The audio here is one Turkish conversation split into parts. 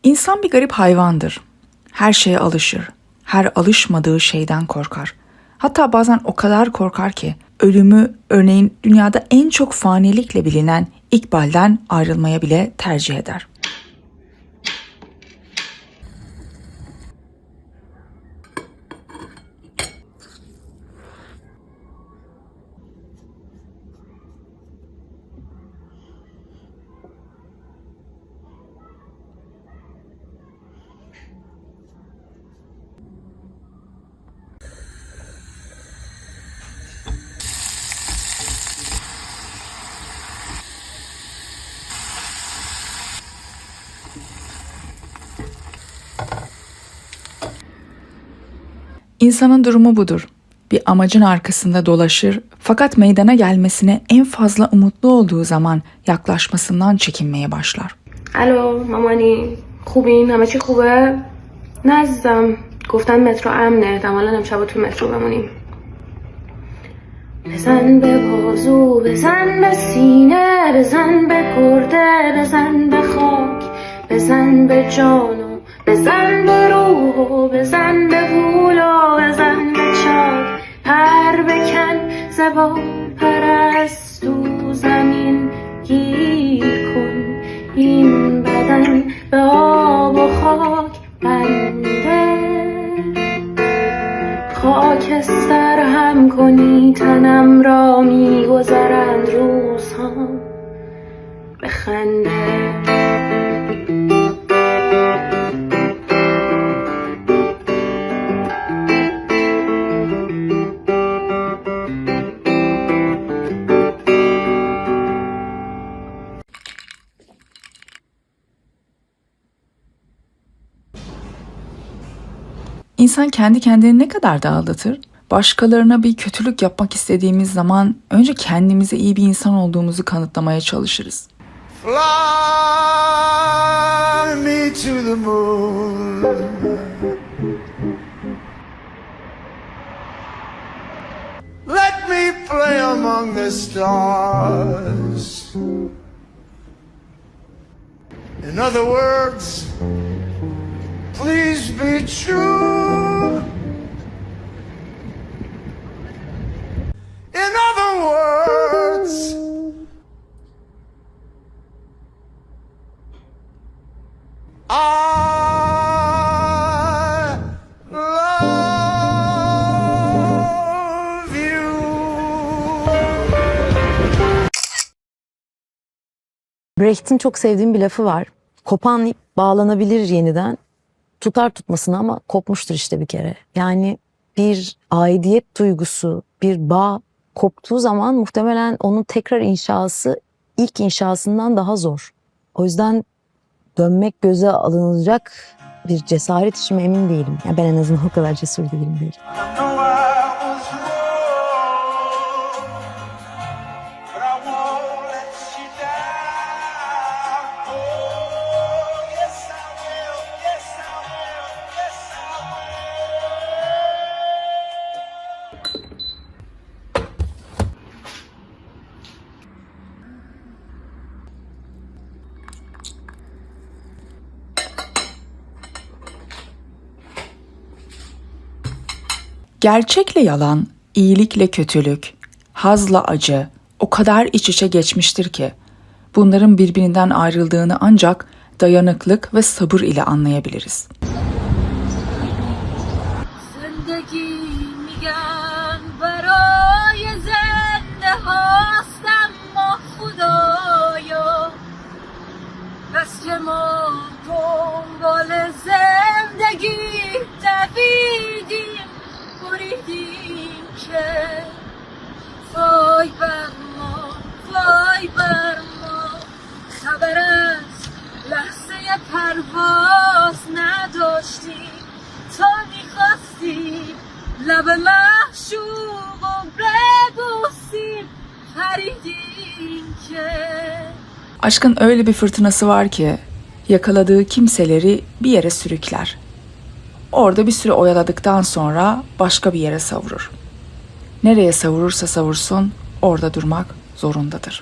İnsan bir garip hayvandır. Her şeye alışır. Her alışmadığı şeyden korkar. Hatta bazen o kadar korkar ki ölümü, örneğin dünyada en çok fanilikle bilinen İkbal'den ayrılmaya bile tercih eder. İnsanın durumu budur. Bir amacın arkasında dolaşır fakat meydana gelmesine en fazla umutlu olduğu zaman yaklaşmasından çekinmeye başlar. الو مامانی خوبین؟ همه چی خوبه؟ نه عزیزم گفتن مترو امنه احتمالا امشب تو مترو بمونیم بزن به بازو بزن به سینه بزن به گرده بزن به خاک بزن به جانو بزن به روح و بزن به بولا بزن به چاک پر بکن زبا پرستو زمین گیر کن این بدن به آب و خاک بنده خاکستر هم کنی تنم را میگذرند روزها به خنده İnsan kendi kendini ne kadar da aldatır? Başkalarına bir kötülük yapmak istediğimiz zaman önce kendimize iyi bir insan olduğumuzu kanıtlamaya çalışırız. Fly me to the moon. Let me play among the stars. In other words, please be true. In other words, I love you. Brecht'in çok sevdiğim bir lafı var. Kopan ip bağlanabilir yeniden. Tutar tutmasına ama kopmuştur işte bir kere. Yani bir aidiyet duygusu, bir bağ koptuğu zaman muhtemelen onun tekrar inşası ilk inşasından daha zor. O yüzden dönmek göze alınacak bir cesaret işi mi emin değilim. Yani ben en azından o kadar cesur değilim. I know I was wrong, but I won't let you down. Oh, yes I will, yes I will, yes I Gerçekle yalan, iyilikle kötülük, hazla acı o kadar iç içe geçmiştir ki bunların birbirinden ayrıldığını ancak dayanıklık ve sabır ile anlayabiliriz. زندگی میگن برای زنده هاست اما خدایا بس که ما دنبال زندگی دویدیم بریدیم که وای بر ما وای بر ما خبر از لحظه پرواز نداشتیم تا میخواستی لب محشوق و ببوسیم پریدیم که Aşkın öyle bir fırtınası var ki yakaladığı kimseleri bir yere sürükler. Orada bir süre oyaladıktan sonra başka bir yere savurur. Nereye savurursa savursun orada durmak zorundadır.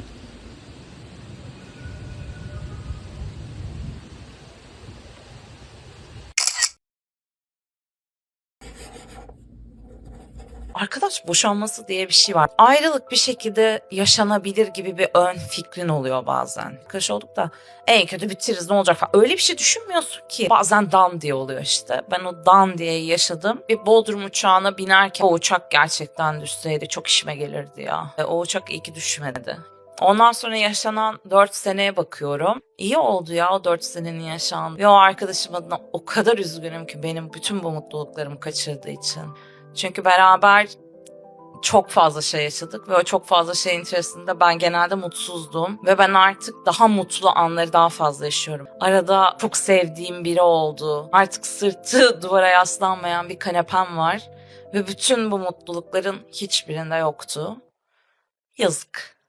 Arkadaş boşanması diye bir şey var. Ayrılık bir şekilde yaşanabilir gibi bir ön fikrin oluyor bazen. Arkadaş olduk da en kötü bitiririz ne olacak falan. Öyle bir şey düşünmüyorsun ki. Bazen dan diye oluyor işte. Ben o dan diye yaşadım. Bir Bodrum uçağına binerken o uçak gerçekten düşseydi çok işime gelirdi ya. O uçak iyi ki düşmedi. Ondan sonra yaşanan 4 seneye bakıyorum. İyi oldu ya o 4 senenin yaşandı. Ve o arkadaşım adına o kadar üzgünüm ki benim bütün bu mutluluklarımı kaçırdığı için. Çünkü beraber çok fazla şey yaşadık ve o çok fazla şeyin içerisinde ben genelde mutsuzdum. Ve ben artık daha mutlu anları daha fazla yaşıyorum. Arada çok sevdiğim biri oldu. Artık sırtı duvara yaslanmayan bir kanepem var. Ve bütün bu mutlulukların hiçbirinde yoktu. Yazık.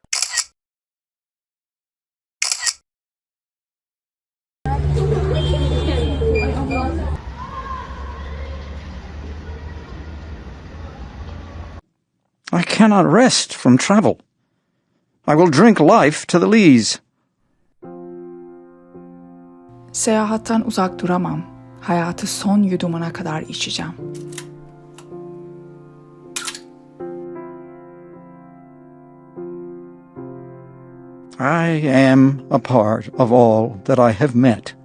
I cannot rest from travel. I will drink life to the lees. Seyahatten uzak duramam. Hayatı son yudumuna kadar içeceğim. I am a part of all that I have met.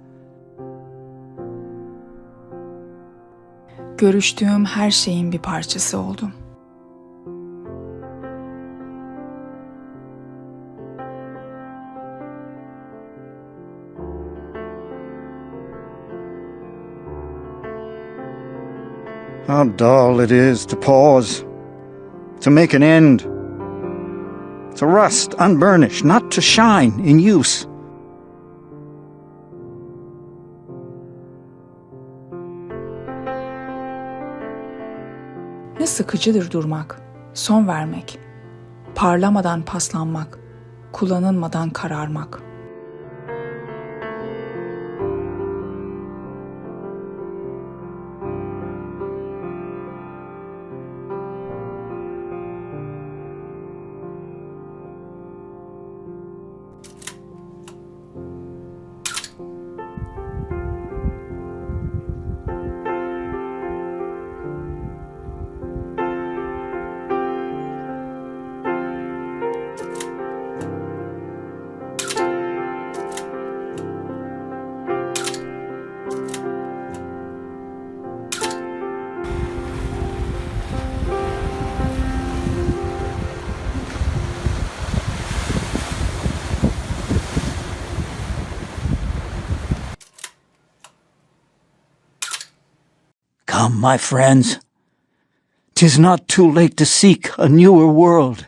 Görüştüğüm her şeyin bir parçası oldum. How dull it is to pause, to make an end, to rust unburnished, not to shine in use. Ne sıkıcıdır durmak, son vermek, parlamadan paslanmak, kullanılmadan kararmak. Come, my friends. 'Tis not too late to seek a newer world.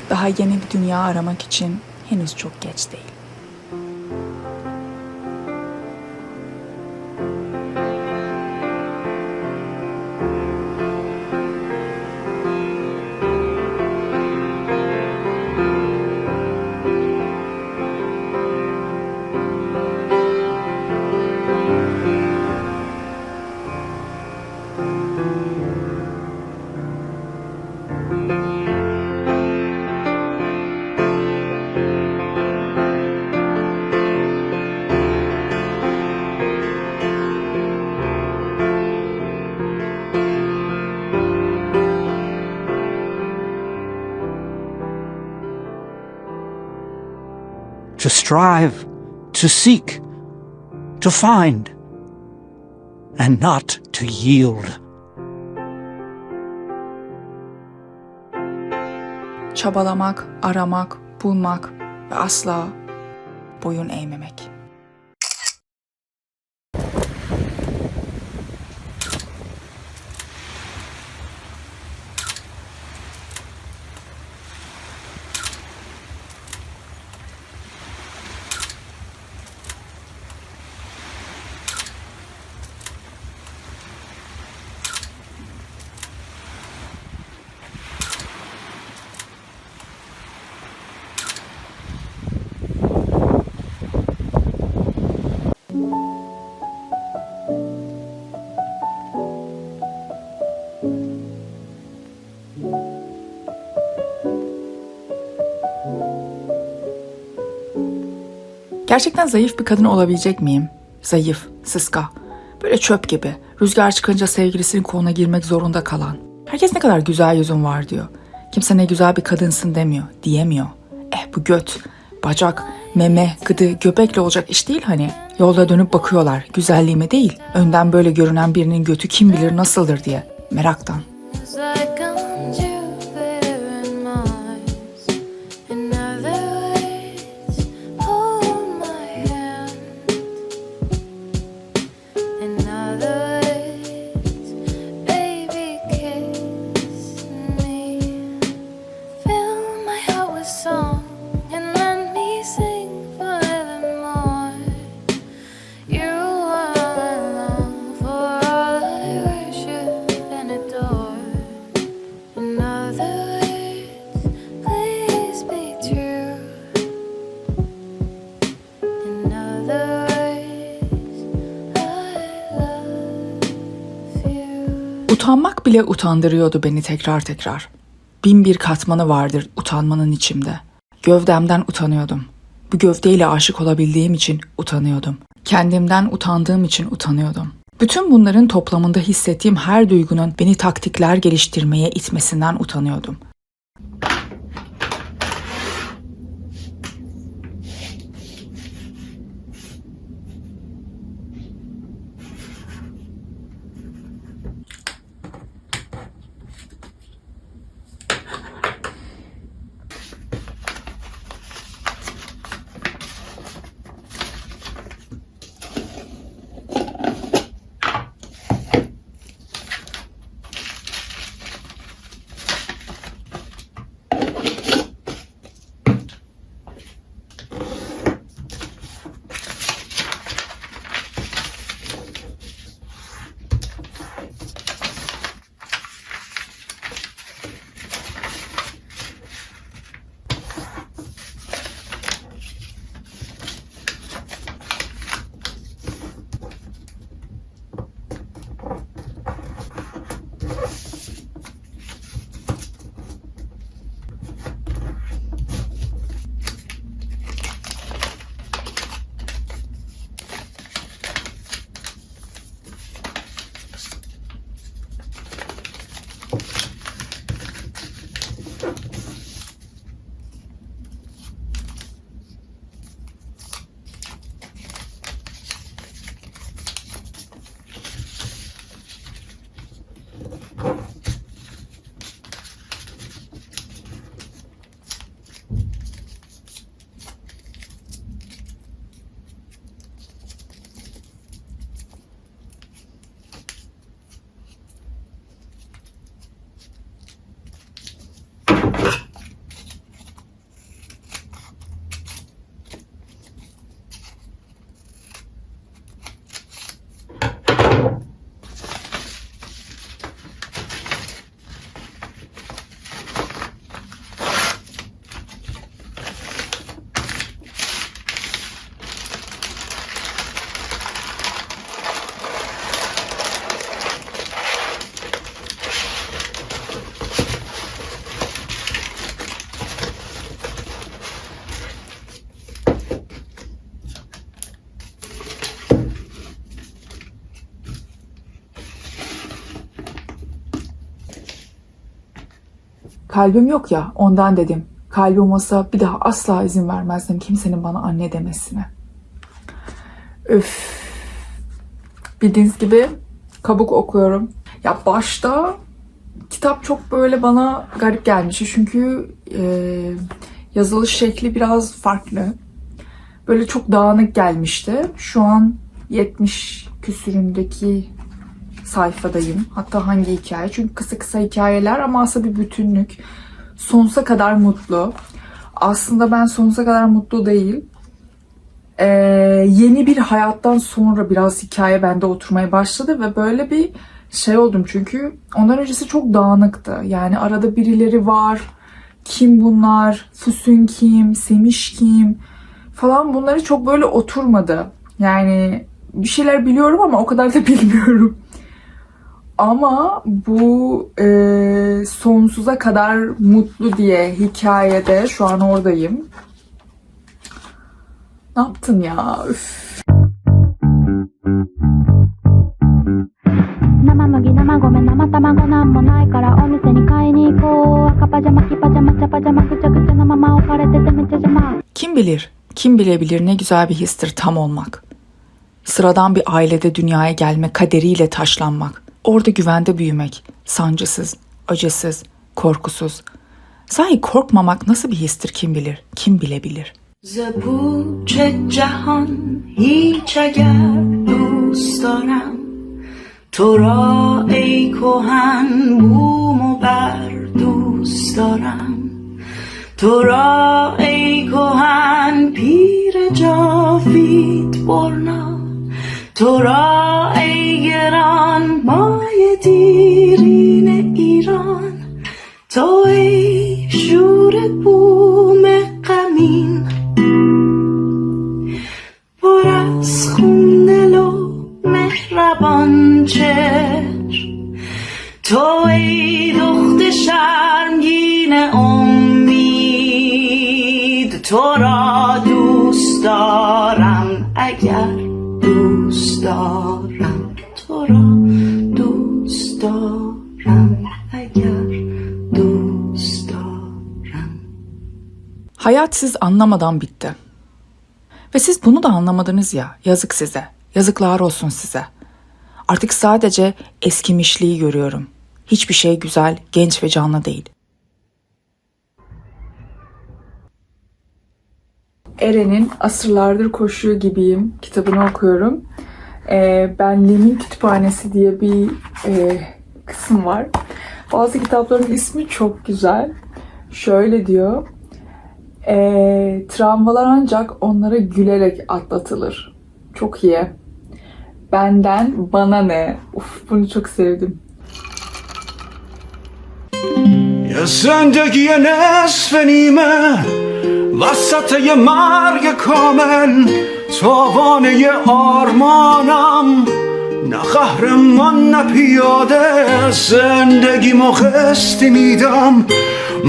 Daha yeni bir dünya aramak için henüz çok geç değil. To strive, to seek, to find, and not to yield. Çabalamak, aramak, bulmak ve asla boyun eğmemek. Gerçekten zayıf bir kadın olabilecek miyim? Zayıf, sıska. Böyle çöp gibi. Rüzgar çıkınca sevgilisinin koluna girmek zorunda kalan. Herkes ne kadar güzel yüzün var diyor. Kimse ne güzel bir kadınsın demiyor, diyemiyor. Bu göt, bacak, meme, gıdı, göbekle olacak iş değil hani. Yolda dönüp bakıyorlar, güzelliğime değil. Önden böyle görünen birinin götü kim bilir nasıldır diye. Meraktan. It's like I'm Jupiter and Mars. In other words, hold my hand. In other words, baby, kiss me. Fill my heart with song and let me sing forevermore. You are my love, for all I worship and adore. In other words, please be true. In other words, I love you. Utanmak bile utandırıyordu beni tekrar tekrar. Bin bir katmanı vardır utanmanın içimde. Gövdemden utanıyordum. Bu gövdeyle aşık olabildiğim için utanıyordum. Kendimden utandığım için utanıyordum. Bütün bunların toplamında hissettiğim her duygunun beni taktikler geliştirmeye itmesinden utanıyordum. Kalbim yok ya, ondan dedim. Kalbim olsa bir daha asla izin vermezdim kimsenin bana anne demesine. Öf. Bildiğiniz gibi kabuk okuyorum. Ya başta kitap çok böyle bana garip gelmişti. Çünkü yazılış şekli biraz farklı. Böyle çok dağınık gelmişti. Şu an 70 küsüründeki sayfadayım. Hatta hangi hikaye? Çünkü kısa kısa hikayeler ama aslında bir bütünlük. Sonsuza kadar mutlu. Aslında ben sonsuza kadar mutlu değil. Yeni bir hayattan sonra biraz hikaye bende oturmaya başladı ve böyle bir şey oldum çünkü ondan öncesi çok dağınıktı. Yani arada birileri var. Kim bunlar? Füsun kim? Semiş kim? Falan bunları çok böyle oturmadı. Yani bir şeyler biliyorum ama o kadar da bilmiyorum. Ama bu sonsuza kadar mutlu diye hikayede şu an oradayım. Ne yaptın ya? Üf. 生麦生米生卵なんもないからお店に買いに行こう赤パジャマ黄パジャマ茶パジャマぐちゃぐちゃなまま置かれててめっちゃ邪魔 Kim bilir, kim bilebilir ne güzel bir histir tam olmak. Sıradan bir ailede dünyaya gelme kaderiyle taşlanmak. Orada güvende büyümek, sancısız, acısız, korkusuz. Sahi korkmamak nasıl bir histir kim bilir, kim bilebilir. ز پوچ جهان هیچ اگر دوست دارم تو را ای کهن بوم و بر دوست دارم تو را ای کهن پیر جاوید برنا تو را ای گران مای دیرین ایران تو ای شور بوم غمین پر از خون دل و مهربان چشم تو ای دخت شرمگین امید تو را دوست دارم اگر دوست دارم تو را دوست دارم اگر دوست دارم. Hayat siz anlamadan bitti. Ve siz bunu da anlamadınız ya, yazık size, yazıklar olsun size. Artık sadece eskimişliği görüyorum. Hiçbir şey güzel, genç ve canlı değil. Eren'in Asırlardır Koşuyor Gibiyim kitabını okuyorum. Benliğimin Kütüphanesi diye bir kısım var. Bazı kitapların ismi çok güzel. Şöyle diyor. Travmalar ancak onlara gülerek atlatılır. Çok iyi. Benden bana ne? Uf, bunu çok sevdim. یه زندگی نصف نیمه وسط یه مرگ کامل تاوانه یه آرمانم نه قهرمان نه پیاده زندگیمو قسطی میدم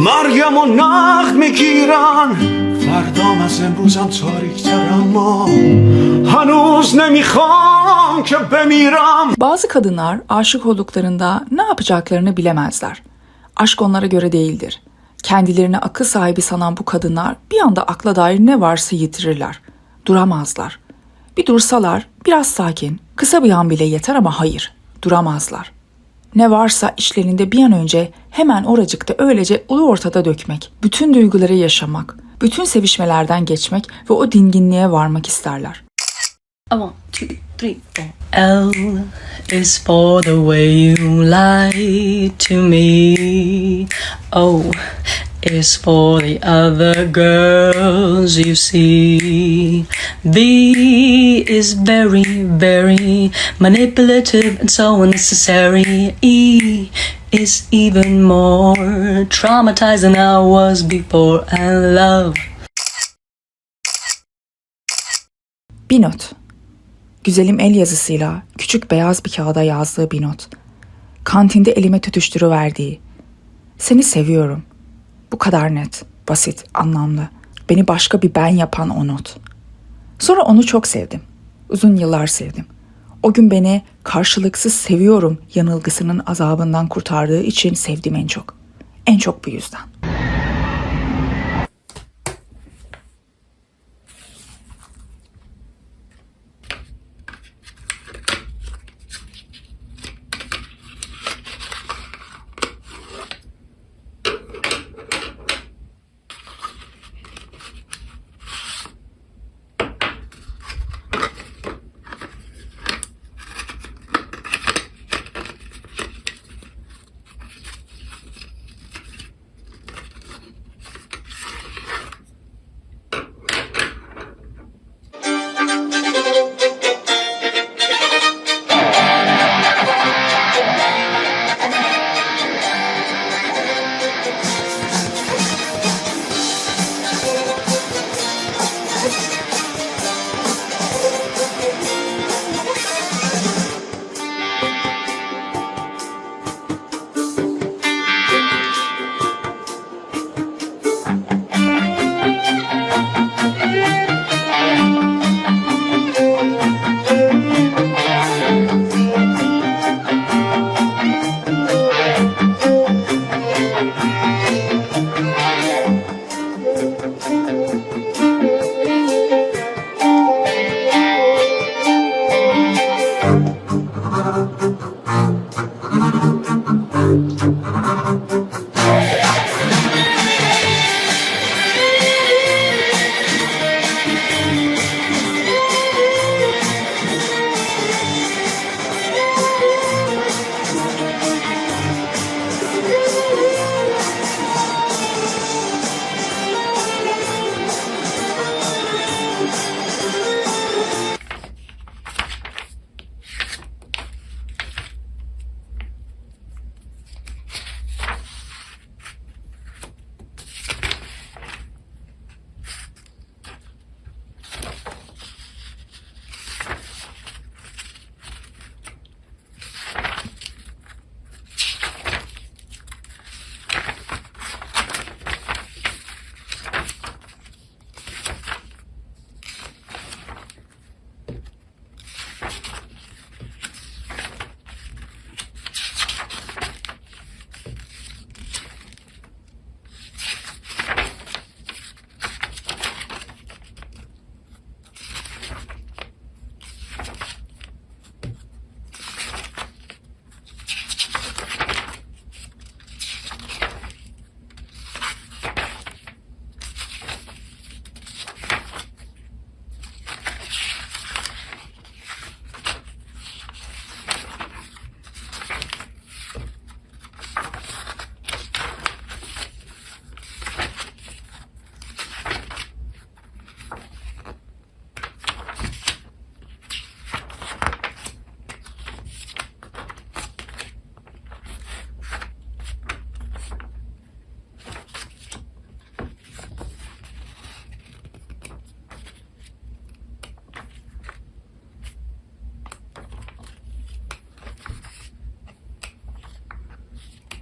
مرگم و نقد میگیرن فردام از امروزم تاریک‌تر اما هنوز نمیخوام که بمیرم. Bazı kadınlar aşık olduklarında ne yapacaklarını bilemezler. Aşk onlara göre değildir. Kendilerini akıl sahibi sanan bu kadınlar bir anda akla dair ne varsa yitirirler. Duramazlar. Bir dursalar, biraz sakin, kısa bir an bile yeter ama hayır, duramazlar. Ne varsa içlerinde bir an önce hemen oracıkta öylece ulu ortada dökmek, bütün duyguları yaşamak, bütün sevişmelerden geçmek ve o dinginliğe varmak isterler. 1, 2, 3, 4. L is for the way you lie to me. O is for the other girls you see. V is very, very manipulative and so unnecessary. E is even more traumatized than I was before. And love. Bir not. Güzelim el yazısıyla küçük beyaz bir kağıda yazdığı bir not. Kantinde elime tutuşturuverdiği. Seni seviyorum. Bu kadar net, basit, anlamlı. Beni başka bir ben yapan o not. Sonra onu çok sevdim. Uzun yıllar sevdim. O gün beni karşılıksız seviyorum yanılgısının azabından kurtardığı için sevdim en çok. En çok bu yüzden.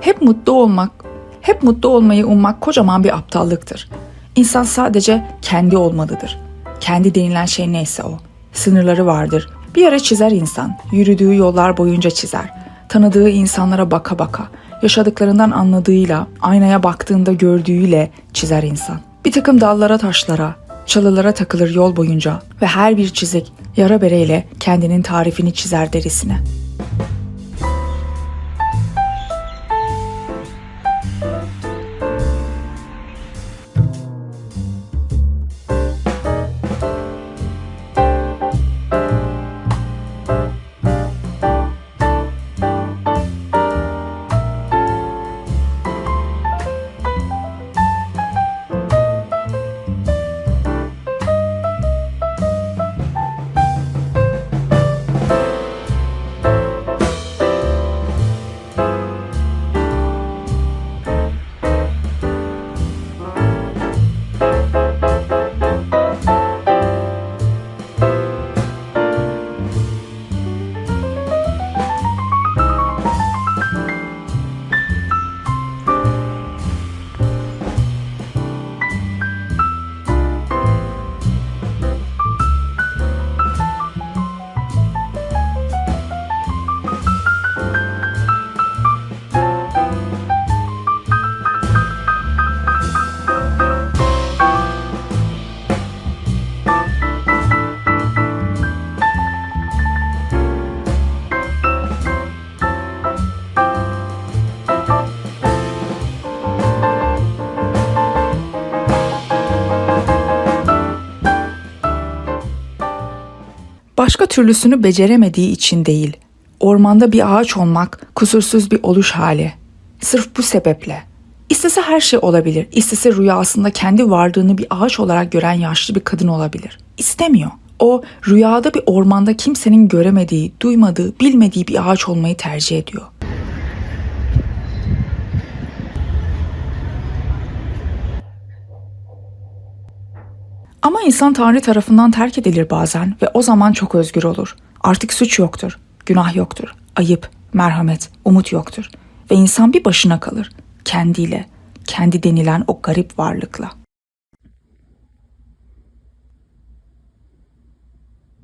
Hep mutlu olmayı ummak kocaman bir aptallıktır. İnsan sadece kendi olmalıdır. Kendi denilen şey neyse o. Sınırları vardır. Bir yere çizer insan. Yürüdüğü yollar boyunca çizer. Tanıdığı insanlara baka baka, yaşadıklarından anladığıyla, aynaya baktığında gördüğüyle çizer insan. Bir takım dallara, taşlara, çalılara takılır yol boyunca ve her bir çizik yara bereyle kendinin tarifini çizer derisine. Başka türlüsünü beceremediği için değil. Ormanda bir ağaç olmak kusursuz bir oluş hali. Sırf bu sebeple. İstese her şey olabilir. İstese rüyasında kendi varlığını bir ağaç olarak gören yaşlı bir kadın olabilir. İstemiyor. O rüyada bir ormanda kimsenin göremediği, duymadığı, bilmediği bir ağaç olmayı tercih ediyor. Ama insan Tanrı tarafından terk edilir bazen ve o zaman çok özgür olur. Artık suç yoktur, günah yoktur, ayıp, merhamet, umut yoktur. Ve insan bir başına kalır, kendiyle, kendi denilen o garip varlıkla.